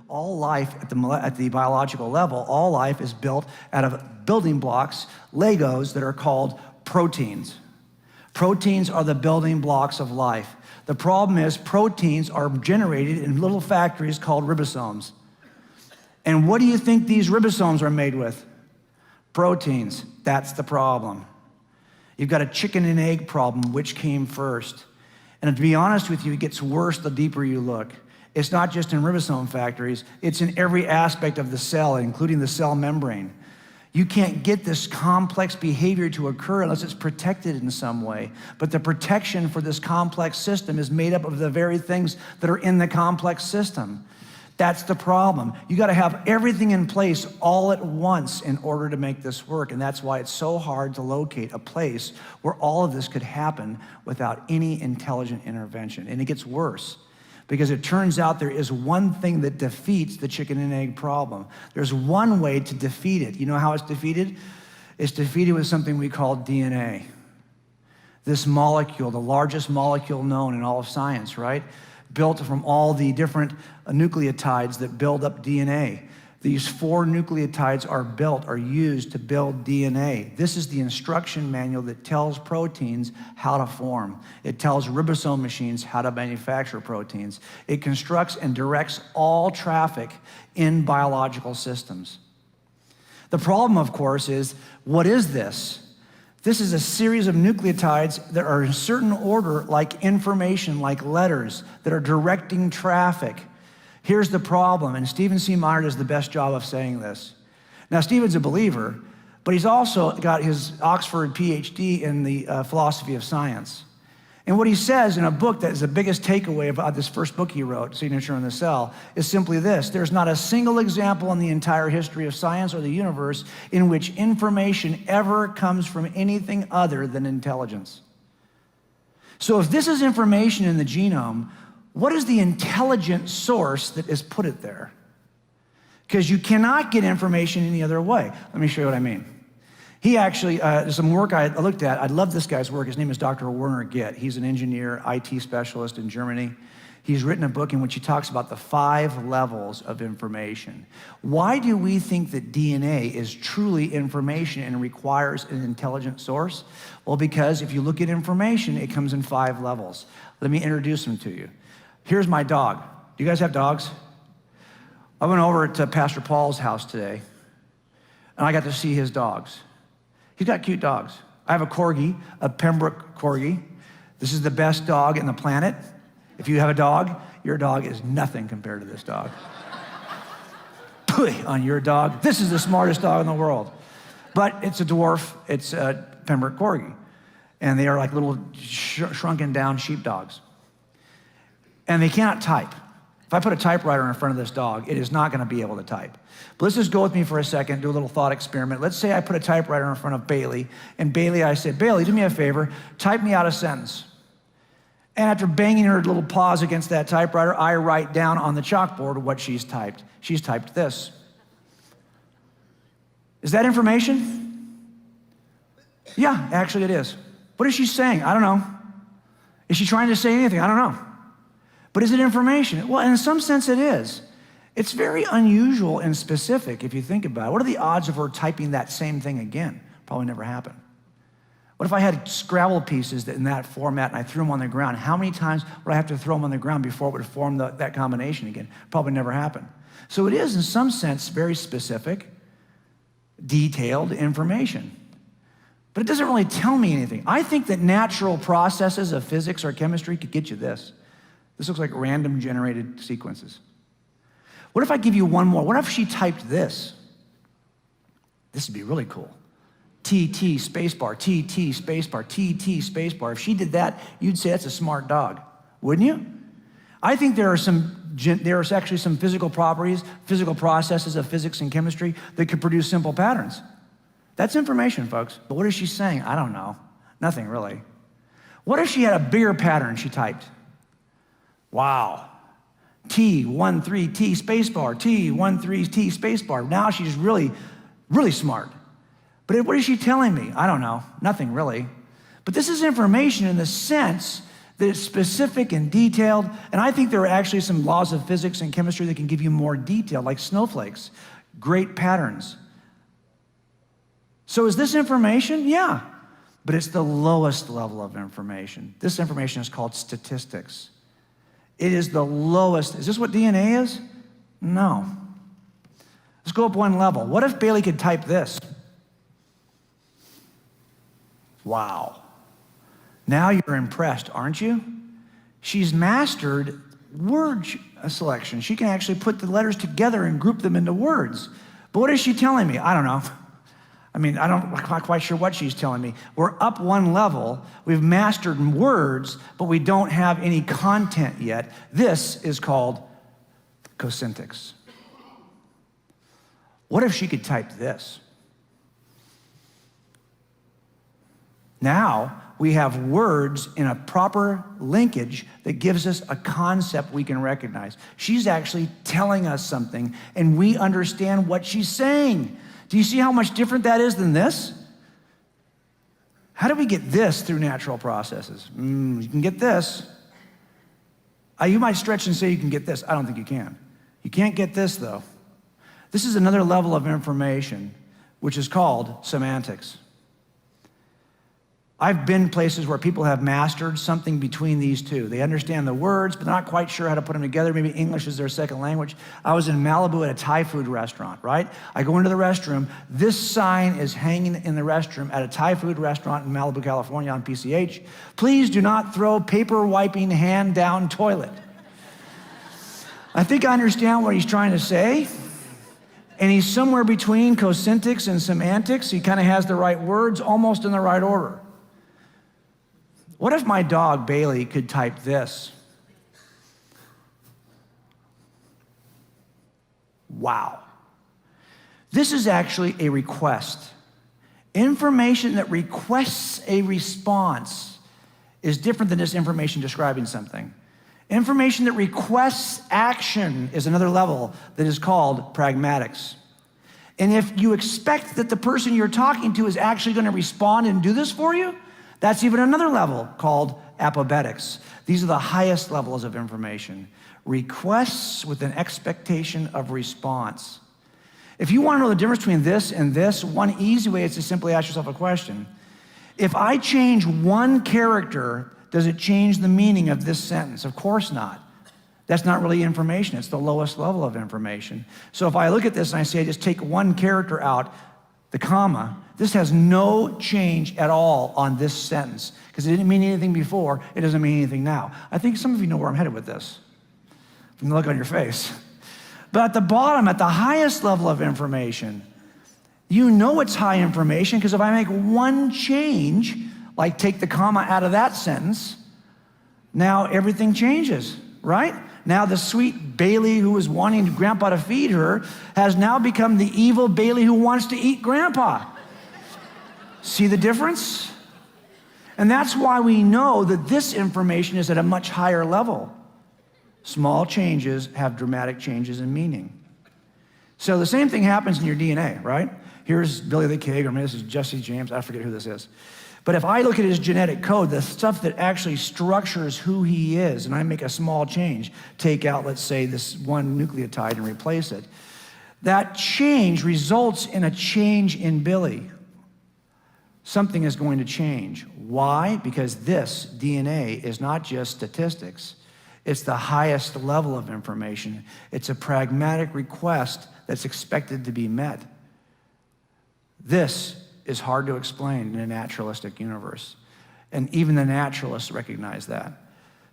all life at the biological level, all life is built out of building blocks, Legos, that are called proteins. Proteins are the building blocks of life. The problem is proteins are generated in little factories called ribosomes. And what do you think these ribosomes are made with? Proteins. That's the problem. You've got a chicken and egg problem. Which came first? And to be honest with you, it gets worse the deeper you look. It's not just in ribosome factories, it's in every aspect of the cell, including the cell membrane. You can't get this complex behavior to occur unless it's protected in some way. But the protection for this complex system is made up of the very things that are in the complex system. That's the problem. You got to have everything in place all at once in order to make this work. And that's why it's so hard to locate a place where all of this could happen without any intelligent intervention. And it gets worse, because it turns out there is one thing that defeats the chicken and egg problem. There's one way to defeat it. You know how it's defeated? It's defeated with something we call DNA. This molecule, the largest molecule known in all of science, right? Built from all the different nucleotides that build up DNA. These 4 nucleotides are used to build DNA. This is the instruction manual that tells proteins how to form. It tells ribosome machines how to manufacture proteins. It constructs and directs all traffic in biological systems. The problem, of course, is what is this? This is a series of nucleotides that are in a certain order, like information, like letters, that are directing traffic. Here's the problem, and Stephen C. Meyer does the best job of saying this. Now, Stephen's a believer, but he's also got his Oxford PhD in the philosophy of science. And what he says in a book that is the biggest takeaway about this first book he wrote, Signature in the Cell, is simply this: there's not a single example in the entire history of science or the universe in which information ever comes from anything other than intelligence. So if this is information in the genome, what is the intelligent source that has put it there? Because you cannot get information any other way. Let me show you what I mean. He actually, some work I looked at, I love this guy's work. His name is Dr. Werner Gitt. He's an engineer, IT specialist in Germany. He's written a book in which he talks about the 5 levels of information. Why do we think that DNA is truly information and requires an intelligent source? Well, because if you look at information, it comes in 5 levels. Let me introduce them to you. Here's my dog. Do you guys have dogs? I went over to Pastor Paul's house today, and I got to see his dogs. He's got cute dogs. I have a corgi, a Pembroke corgi. This is the best dog in the planet. If you have a dog, your dog is nothing compared to this dog. Pooey on your dog. This is the smartest dog in the world. But it's a dwarf. It's a Pembroke corgi. And they are like little shrunken down sheepdogs. And they cannot type. If I put a typewriter in front of this dog, it is not going to be able to type. But let's just go with me for a second, do a little thought experiment. Let's say I put a typewriter in front of Bailey, and Bailey, I said, Bailey, do me a favor, type me out a sentence. And after banging her little paws against that typewriter, I write down on the chalkboard what she's typed. She's typed this. Is that information? Yeah, actually it is. What is she saying? I don't know. Is she trying to say anything? I don't know. But is it information? Well, in some sense it is. It's very unusual and specific if you think about it. What are the odds of her typing that same thing again? Probably never happen. What if I had Scrabble pieces in that format and I threw them on the ground? How many times would I have to throw them on the ground before it would form that combination again? Probably never happen. So it is, in some sense, very specific, detailed information. But it doesn't really tell me anything. I think that natural processes of physics or chemistry could get you this. This looks like random generated sequences. What if I give you one more? What if she typed this? This would be really cool. TT spacebar, TT spacebar, TT spacebar. If she did that, you'd say that's a smart dog, wouldn't you? I think there are actually some physical properties, physical processes of physics and chemistry that could produce simple patterns. That's information, folks. But what is she saying? I don't know. Nothing really. What if she had a bigger pattern she typed? Wow. T13 T spacebar, T13 T spacebar. Now she's really, really smart. But what is she telling me? I don't know. Nothing really. But this is information in the sense that it's specific and detailed. And I think there are actually some laws of physics and chemistry that can give you more detail, like snowflakes, great patterns. So is this information? Yeah, but it's the lowest level of information. This information is called statistics. It is the lowest. Is this what DNA is? No. Let's go up one level. What if Bailey could type this? Wow. Now you're impressed, aren't you? She's mastered word selection. She can actually put the letters together and group them into words. But what is she telling me? I don't know. I'm not quite sure what she's telling me. We're up one level. We've mastered words, but we don't have any content yet. This is called cosyntax. What if she could type this? Now we have words in a proper linkage that gives us a concept we can recognize. She's actually telling us something, and we understand what she's saying. Do you see how much different that is than this? How do we get this through natural processes? You can get this. You might stretch and say you can get this. I don't think you can. You can't get this, though. This is another level of information, which is called semantics. I've been places where people have mastered something between these two. They understand the words, but they're not quite sure how to put them together. Maybe English is their second language. I was in Malibu at a Thai food restaurant, right? I go into the restroom. This sign is hanging in the restroom at a Thai food restaurant in Malibu, California on PCH. Please do not throw paper wiping hand down toilet. I think I understand what he's trying to say. And he's somewhere between cosyntax and semantics. He kind of has the right words, almost in the right order. What if my dog, Bailey, could type this? Wow. This is actually a request. Information that requests a response is different than just information describing something. Information that requests action is another level that is called pragmatics. And if you expect that the person you're talking to is actually going to respond and do this for you, that's even another level called apobetics. These are the highest levels of information. Requests with an expectation of response. If you want to know the difference between this and this, one easy way is to simply ask yourself a question. If I change one character, does it change the meaning of this sentence? Of course not. That's not really information. It's the lowest level of information. So if I look at this and I say, just take one character out, the comma, this has no change at all on this sentence because it didn't mean anything before, it doesn't mean anything now. I think some of you know where I'm headed with this from the look on your face. But at the bottom, at the highest level of information, you know it's high information because if I make one change, like take the comma out of that sentence, now everything changes, right? Now the sweet Bailey who was wanting Grandpa to feed her has now become the evil Bailey who wants to eat Grandpa. See the difference? And that's why we know that this information is at a much higher level. Small changes have dramatic changes in meaning. So the same thing happens in your DNA, right? Here's Billy the Kid, or maybe this is Jesse James, I forget who this is. But if I look at his genetic code, the stuff that actually structures who he is, and I make a small change, take out, let's say, this one nucleotide and replace it, that change results in a change in Billy. Something is going to change. Why? Because this DNA is not just statistics. It's the highest level of information. It's a pragmatic request that's expected to be met. This is hard to explain in a naturalistic universe. And even the naturalists recognize that.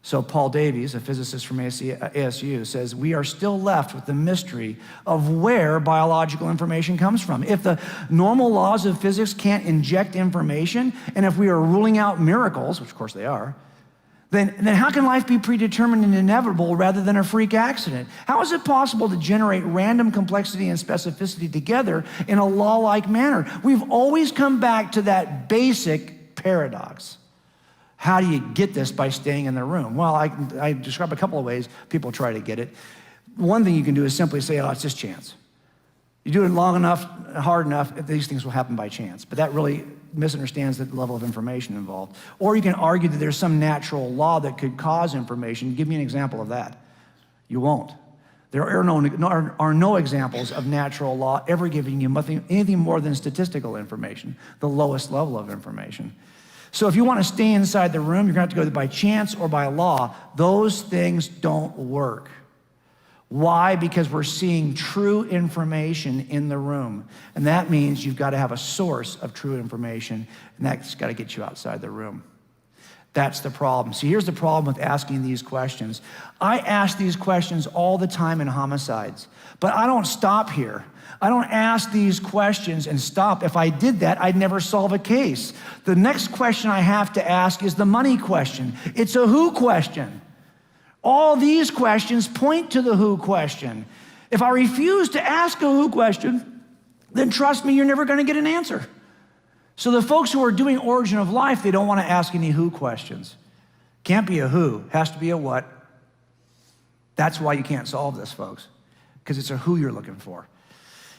So Paul Davies, a physicist from ASU, says, we are still left with the mystery of where biological information comes from. If the normal laws of physics can't inject information, and if we are ruling out miracles, which of course they are, then how can life be predetermined and inevitable rather than a freak accident? How is it possible to generate random complexity and specificity together in a law-like manner? We've always come back to that basic paradox. How do you get this by staying in the room? Well, I describe a couple of ways people try to get it. One thing you can do is simply say, oh, it's just chance. You do it long enough, hard enough, these things will happen by chance. But that really misunderstands the level of information involved. Or you can argue that there's some natural law that could cause information. Give me an example of that. You won't. There are no examples of natural law ever giving you anything more than statistical information, the lowest level of information. So if you want to stay inside the room, you're going to have to go by chance or by law. Those things don't work. Why? Because we're seeing true information in the room. And that means you've got to have a source of true information, and that's got to get you outside the room. That's the problem. See, here's the problem with asking these questions. I ask these questions all the time in homicides, but I don't stop here. I don't ask these questions and stop. If I did that, I'd never solve a case. The next question I have to ask is the money question. It's a who question. All these questions point to the who question. If I refuse to ask a who question, then trust me, you're never going to get an answer. So the folks who are doing Origin of Life, they don't want to ask any who questions. Can't be a who, has to be a what. That's why you can't solve this, folks, because it's a who you're looking for.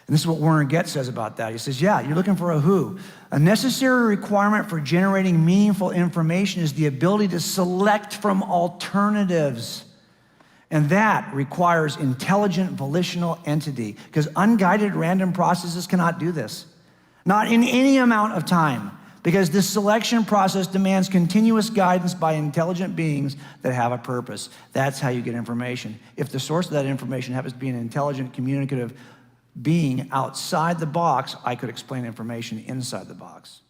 And this is what Warren Getz says about that. He says, yeah, you're looking for a who. A necessary requirement for generating meaningful information is the ability to select from alternatives. And that requires intelligent volitional entity, because unguided random processes cannot do this. Not in any amount of time, because this selection process demands continuous guidance by intelligent beings that have a purpose. That's how you get information. If the source of that information happens to be an intelligent, communicative being outside the box, I could explain information inside the box.